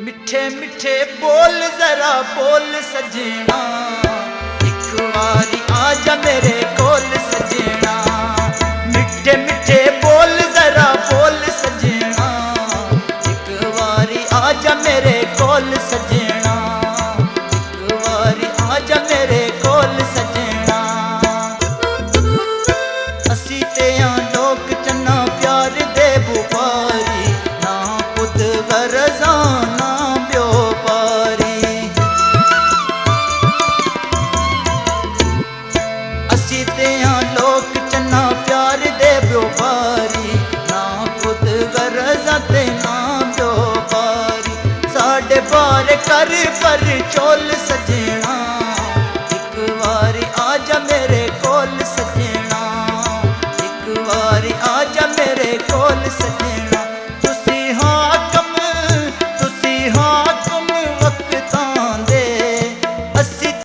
मिठे मिठे बोल जरा बोल सजना, एक बारी आजा मेरे कोल सजना। मिठे मिठे बोल जरा बोल सजना, एक बारी आजा मेरे कोल सजना, एक बारी आजा मेरे कोल सजना। असी ते लोक चन्ना प्यार दे बुपारी, ना पुत गरजा ना ब्यो पारी। असी ते लोक चन्ना प्यार दे बुपारी, ना पुत गरजा ते ना ब्यो पारी। साढ़े बार कर पर चोल